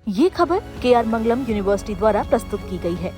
ये खबर KR मंगलम university द्वारा प्रस्तुत की गई है।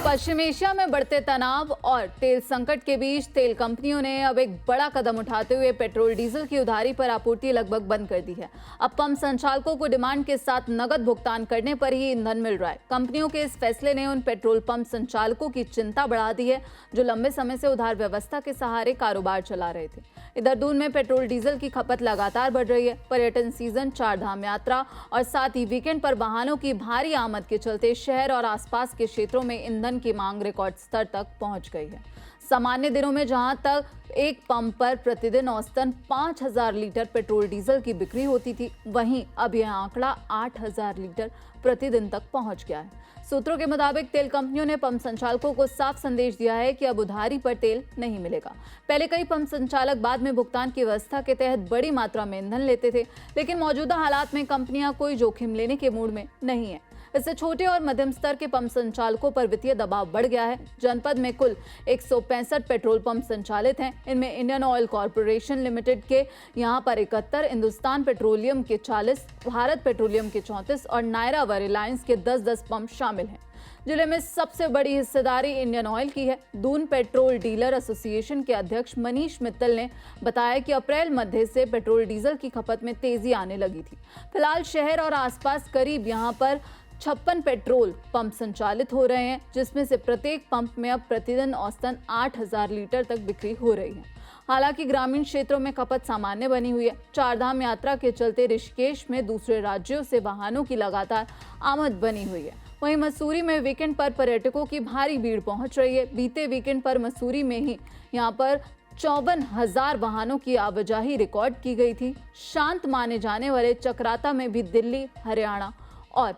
पश्चिम एशिया में बढ़ते तनाव और तेल संकट के बीच तेल कंपनियों ने अब एक बड़ा कदम उठाते हुए पेट्रोल डीजल की उधारी पर आपूर्ति लगभग बंद कर दी है। अब पंप संचालकों को डिमांड के साथ नकद भुगतान करने पर ही ईंधन मिल रहा है। कंपनियों के इस फैसले ने उन पेट्रोल पंप संचालकों की चिंता बढ़ा दी है जो लंबे समय से उधार व्यवस्था के सहारे कारोबार चला रहे थे। इधर दून में पेट्रोल डीजल की खपत लगातार बढ़ रही है। पर्यटन सीजन, चारधाम यात्रा और साथ ही वीकेंड पर वाहनों की भारी आमद के चलते शहर और आसपास के क्षेत्रों में ईंधन की मांग रिकॉर्ड स्तर तक पहुंच गई है। सामान्य दिनों में जहां तक एक पंप पर प्रतिदिन औसतन 5000 लीटर पेट्रोल डीजल की बिक्री होती थी, वहीं अब यह आंकड़ा 8000 लीटर प्रतिदिन तक पहुंच गया है। सूत्रों के मुताबिक तेल कंपनियों ने पंप संचालकों को साफ संदेश दिया है कि अब उधारी पर तेल नहीं मिलेगा। पहले कई पंप संचालक बाद में भुगतान की व्यवस्था के तहत बड़ी मात्रा में ईंधन लेते थे, लेकिन मौजूदा हालात में कंपनियां कोई जोखिम लेने के मूड में नहीं है। इससे छोटे और मध्यम स्तर के पंप संचालकों पर वित्तीय दबाव बढ़ गया है। जनपद में कुल 165 पेट्रोल पंप संचालित हैं। इनमें इंडियन ऑयल कॉरपोरेशन लिमिटेड के यहां पर 71, हिंदुस्तान पेट्रोलियम के 40, भारत पेट्रोलियम के 34 और नायरा व रिलायंस के 10-10 पंप शामिल हैं। जिले में सबसे बड़ी हिस्सेदारी इंडियन ऑयल की है। दून पेट्रोल डीलर एसोसिएशन के अध्यक्ष मनीष मित्तल ने बताया कि अप्रैल मध्य से पेट्रोल डीजल की खपत में तेजी आने लगी थी। फिलहाल शहर और आसपास करीब यहां पर 56 पेट्रोल पंप संचालित हो रहे हैं, जिसमें से प्रत्येक पंप में अब प्रतिदिन औसतन 8000 लीटर तक बिक्री हो रही है। हालांकि ग्रामीण क्षेत्रों में खपत सामान्य बनी हुई है। चारधाम यात्रा के चलते ऋषिकेश में दूसरे राज्यों से वाहनों की लगातार आमद बनी हुई है। वहीं मसूरी में वीकेंड पर पर्यटकों की भारी भीड़ पहुंच रही है। बीते वीकेंड पर मसूरी में ही यहां पर 54,000 वाहनों की आवाजाही रिकॉर्ड की गई थी। शांत माने जाने वाले चक्राता में भी दिल्ली, हरियाणा और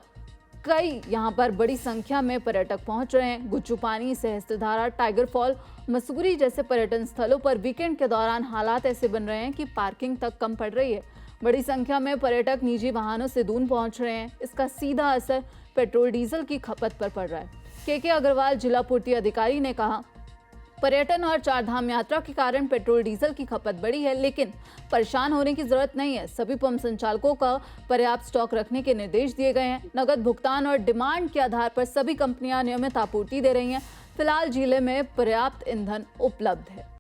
कई यहां पर बड़ी संख्या में पर्यटक पहुंच रहे हैं। गुच्चू पानी, सहस्त्रधारा, टाइगर फॉल, मसूरी जैसे पर्यटन स्थलों पर वीकेंड के दौरान हालात ऐसे बन रहे हैं कि पार्किंग तक कम पड़ रही है। बड़ी संख्या में पर्यटक निजी वाहनों से दून पहुंच रहे हैं। इसका सीधा असर पेट्रोल डीजल की खपत पर पड़ रहा है। के अग्रवाल, जिला पूर्ति अधिकारी ने कहा, पर्यटन और चारधाम यात्रा के कारण पेट्रोल डीजल की खपत बढ़ी है, लेकिन परेशान होने की जरूरत नहीं है। सभी पंप संचालकों का पर्याप्त स्टॉक रखने के निर्देश दिए गए हैं। नगद भुगतान और डिमांड के आधार पर सभी कंपनियां नियमित आपूर्ति दे रही हैं। फिलहाल जिले में पर्याप्त ईंधन उपलब्ध है।